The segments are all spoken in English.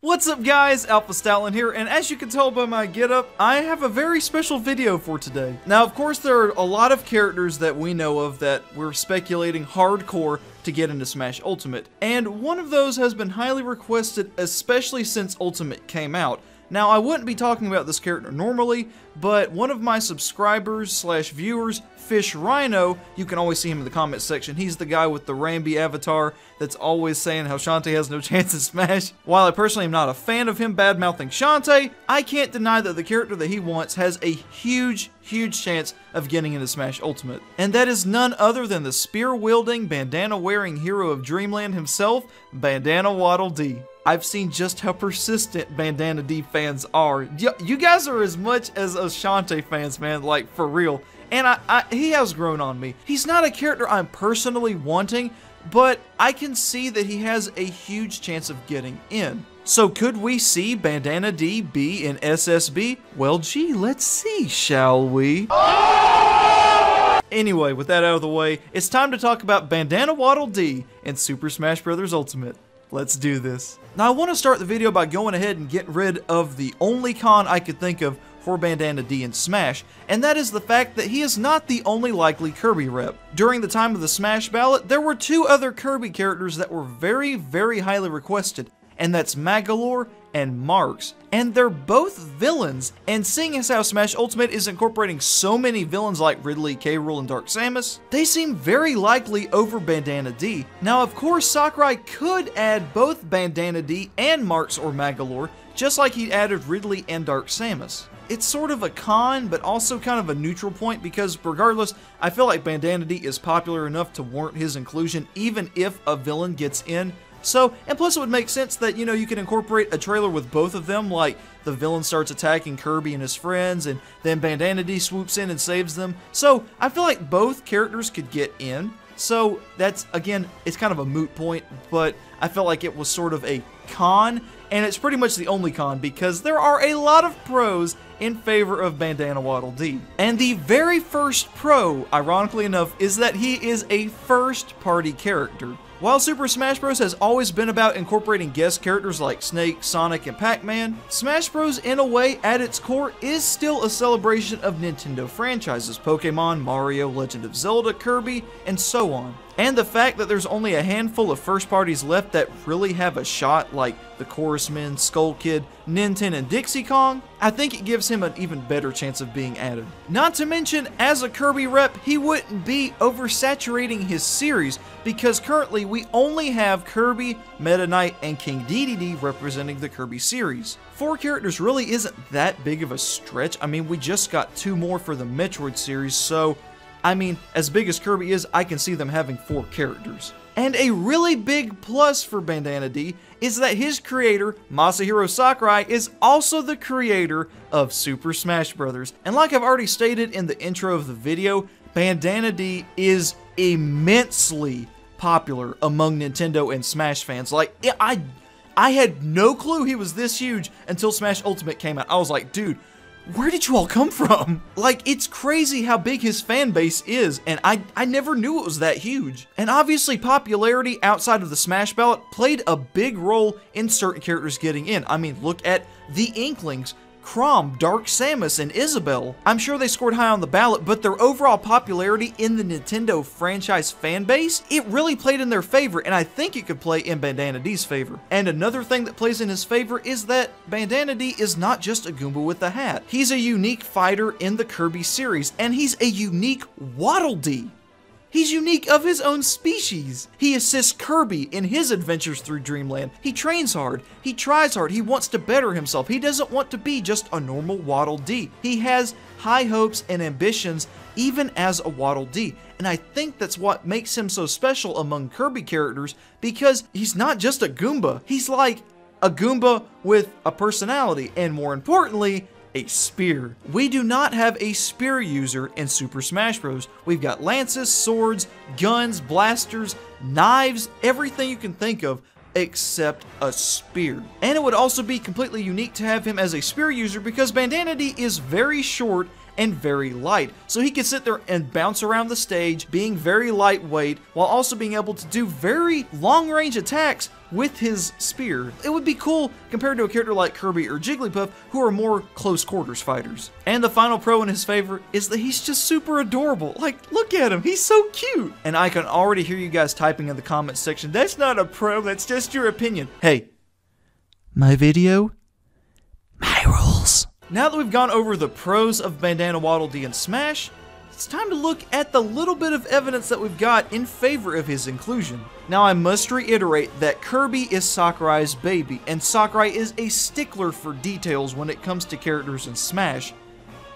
What's up guys, Alpha Stalin here, and as you can tell by my getup, I have a very special video for today. Now of course there are a lot of characters that we know of that we're speculating hardcore to get into Smash Ultimate, and one of those has been highly requested, especially since Ultimate came out. Now I wouldn't be talking about this character normally, but one of my subscribers slash viewers, Fish Rhino, you can always see him in the comment section. He's the guy with the Rambi avatar that's always saying how Shantae has no chance in Smash. While I personally am not a fan of him bad-mouthing Shantae, I can't deny that the character that he wants has a huge chance of getting into Smash Ultimate. And that is none other than the spear-wielding, bandana-wearing hero of Dreamland himself, Bandana Waddle Dee. I've seen just how persistent Bandana Dee fans are. You guys are as much as us Shantae fans, man, like for real. And he has grown on me. He's not a character I'm personally wanting, but I can see that he has a huge chance of getting in. So could we see Bandana Dee be in SSB? Well gee, let's see, shall we? Anyway, with that out of the way, it's time to talk about Bandana Waddle Dee in Super Smash Bros. Ultimate. Let's do this. Now I want to start the video by going ahead and getting rid of the only con I could think of for Bandana Dee in Smash, and that is the fact that he is not the only likely Kirby rep. During the time of the Smash ballot, there were two other Kirby characters that were very highly requested, and that's Magolor and Marks. And they're both villains, and seeing as how Smash Ultimate is incorporating so many villains like Ridley, K. Rool, and Dark Samus, they seem very likely over Bandana Dee. Now of course Sakurai could add both Bandana Dee and Marks or Magolor, just like he added Ridley and Dark Samus. It's sort of a con, but also kind of a neutral point, because regardless, I feel like Bandana Dee is popular enough to warrant his inclusion even if a villain gets in. So, and plus it would make sense that, you know, you can incorporate a trailer with both of them, like the villain starts attacking Kirby and his friends, and then Bandana Dee swoops in and saves them. So, I feel like both characters could get in. So, that's, again, it's kind of a moot point, but I felt like it was sort of a con, and it's pretty much the only con because there are a lot of pros in favor of Bandana Waddle Dee. And the very first pro, ironically enough, is that he is a first-party character. While Super Smash Bros. Has always been about incorporating guest characters like Snake, Sonic, and Pac-Man, Smash Bros. In a way, at its core, is still a celebration of Nintendo franchises, Pokemon, Mario, Legend of Zelda, Kirby, and so on. And the fact that there's only a handful of first parties left that really have a shot, like the Chorus Men, Skull Kid, Ninten, and Dixie Kong, I think it gives him an even better chance of being added. Not to mention, as a Kirby rep, he wouldn't be oversaturating his series, because currently we only have Kirby, Meta Knight, and King Dedede representing the Kirby series. 4 characters really isn't that big of a stretch. I mean, we just got 2 more for the Metroid series, so I mean, as big as Kirby is, I can see them having 4 characters. And a really big plus for Bandana Dee is that his creator, Masahiro Sakurai, is also the creator of Super Smash Bros. And like I've already stated in the intro of the video, Bandana Dee is immensely popular among Nintendo and Smash fans. Like, I had no clue he was this huge until Smash Ultimate came out. I was like, dude, where did you all come from? Like, it's crazy how big his fan base is, and I never knew it was that huge. And obviously, popularity outside of the Smash ballot played a big role in certain characters getting in. I mean, look at the Inklings, Chrom, Dark Samus, and Isabelle. I'm sure they scored high on the ballot, but their overall popularity in the Nintendo franchise fan base, it really played in their favor, and I think it could play in Bandana Dee's favor. And another thing that plays in his favor is that Bandana Dee is not just a Goomba with a hat. He's a unique fighter in the Kirby series, and he's a unique Waddle Dee. He's unique of his own species. He assists Kirby in his adventures through Dreamland. He trains hard. He tries hard. He wants to better himself. He doesn't want to be just a normal Waddle Dee. He has high hopes and ambitions even as a Waddle Dee. And I think that's what makes him so special among Kirby characters, because he's not just a Goomba. He's like a Goomba with a personality, and more importantly, a spear. We do not have a spear user in Super Smash Bros. We've got lances, swords, guns, blasters, knives, everything you can think of except a spear. And it would also be completely unique to have him as a spear user because Bandana Dee is very short and very light. So he could sit there and bounce around the stage, being very lightweight, while also being able to do very long-range attacks with his spear. It would be cool compared to a character like Kirby or Jigglypuff, who are more close quarters fighters. And the final pro in his favor is that he's just super adorable. Like, look at him, he's so cute. And I can already hear you guys typing in the comments section, that's not a pro, that's just your opinion. Hey, my video, my rules. Now that we've gone over the pros of Bandana Waddle Dee in Smash, it's time to look at the little bit of evidence that we've got in favor of his inclusion. Now I must reiterate that Kirby is Sakurai's baby, and Sakurai is a stickler for details when it comes to characters in Smash.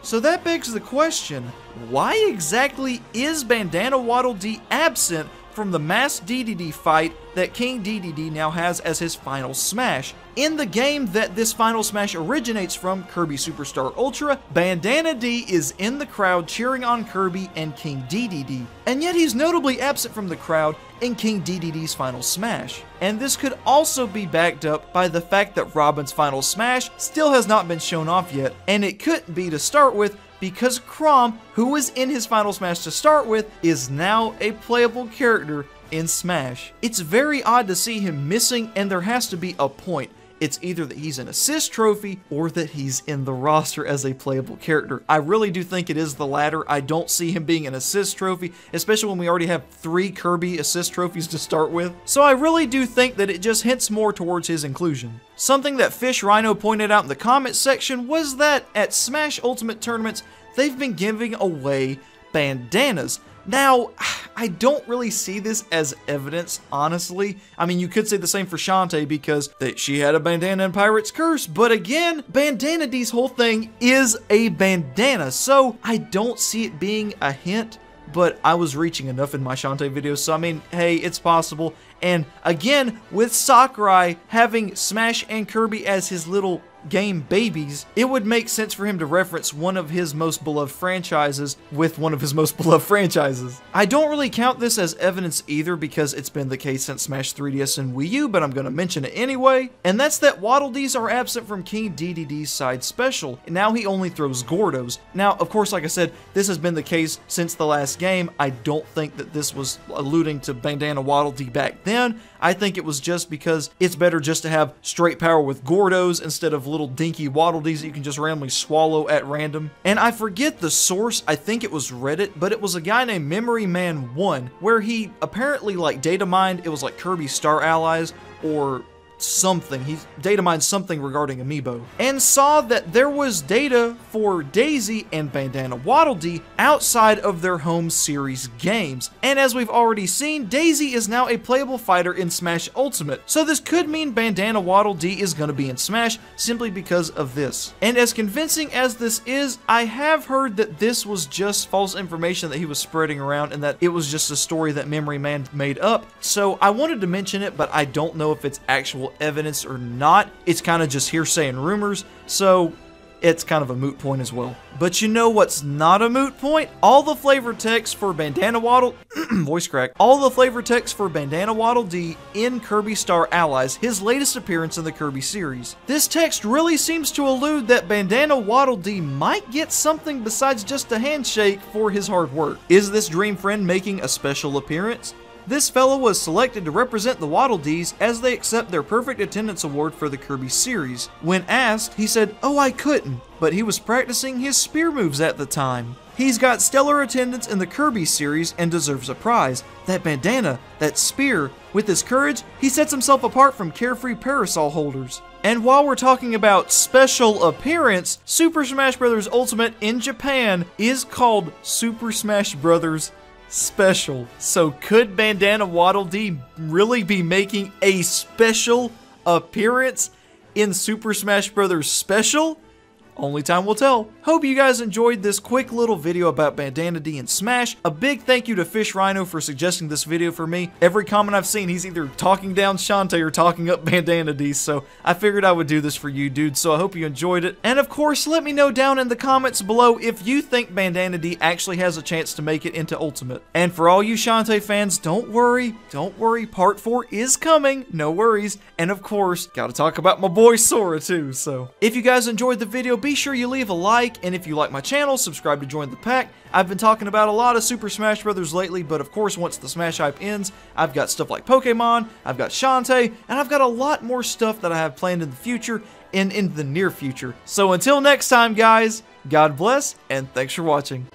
So that begs the question, why exactly is Bandana Waddle Dee absent from the mass DDD fight that King DDD now has as his final smash? In the game that this final smash originates from, Kirby Superstar Ultra, Bandana Dee is in the crowd cheering on Kirby and King DDD, and yet he's notably absent from the crowd in King DDD's final smash. And this could also be backed up by the fact that Robin's final smash still has not been shown off yet, and it couldn't be to start with because Chrom, who was in his final smash to start with, is now a playable character in Smash. It's very odd to see him missing, and there has to be a point. It's either that he's an assist trophy or that he's in the roster as a playable character. I really do think it is the latter. I don't see him being an assist trophy, especially when we already have 3 Kirby assist trophies to start with. So I really do think that it just hints more towards his inclusion. Something that Fish Rhino pointed out in the comments section was that at Smash Ultimate tournaments, they've been giving away bandanas. Now, I don't really see this as evidence, honestly. I mean, you could say the same for Shantae because she had a bandana in Pirate's Curse, but again, Bandana Dee's whole thing is a bandana, so I don't see it being a hint, but I was reaching enough in my Shantae video, so I mean, hey, it's possible. And again, with Sakurai having Smash and Kirby as his little game babies, it would make sense for him to reference one of his most beloved franchises with one of his most beloved franchises. I don't really count this as evidence either because it's been the case since Smash 3DS and Wii U, but I'm going to mention it anyway, and that's that Waddle Dees are absent from King DDD's side special, and now he only throws Gordos. Now, of course, like I said, this has been the case since the last game. I don't think that this was alluding to Bandana Waddle Dee back then. I think it was just because it's better just to have straight power with Gordos instead of little dinky Waddle Dees that you can just randomly swallow at random. And I forget the source, I think it was Reddit, but it was a guy named Memory Man 1, where he apparently like data mined, it was like Kirby Star Allies or something. He data mined something regarding Amiibo and saw that there was data for Daisy and Bandana Waddle Dee outside of their home series games. And as we've already seen, Daisy is now a playable fighter in Smash Ultimate. So this could mean Bandana Waddle Dee is going to be in Smash simply because of this. And as convincing as this is, I have heard that this was just false information that he was spreading around and that it was just a story that Memory Man made up. So I wanted to mention it, but I don't know if it's actual evidence or not. It's kind of just hearsay and rumors, so it's kind of a moot point as well. But you know what's not a moot point? All the flavor text for Bandana Waddle voice crack. All the flavor text for Bandana Waddle Dee in Kirby Star Allies, his latest appearance in the Kirby series. This text really seems to allude that Bandana Waddle Dee might get something besides just a handshake for his hard work. Is this dream friend making a special appearance? This fellow was selected to represent the Waddle Dees as they accept their Perfect Attendance Award for the Kirby series. When asked, he said, "Oh, I couldn't," but he was practicing his spear moves at the time. He's got stellar attendance in the Kirby series and deserves a prize. That bandana, that spear, with his courage, he sets himself apart from carefree parasol holders. And while we're talking about special appearance, Super Smash Bros. Ultimate in Japan is called Super Smash Bros. Special. So could Bandana Waddle Dee really be making a special appearance in Super Smash Bros. Special? Only time will tell. Hope you guys enjoyed this quick little video about Bandana Dee and Smash. A big thank you to Fish Rhino for suggesting this video for me. Every comment I've seen, he's either talking down Shantae or talking up Bandana Dee, so I figured I would do this for you, dude, so I hope you enjoyed it. And of course, let me know down in the comments below if you think Bandana Dee actually has a chance to make it into Ultimate. And for all you Shantae fans, don't worry, Part 4 is coming, no worries. And of course, gotta talk about my boy Sora too, so. If you guys enjoyed the video, be be sure you leave a like, and if you like my channel, subscribe to join the pack. I've been talking about a lot of Super Smash Bros. Lately, but of course, once the Smash hype ends, I've got stuff like Pokemon, I've got Shantae, and I've got a lot more stuff that I have planned in the future and in the near future. So until next time, guys, God bless, and thanks for watching.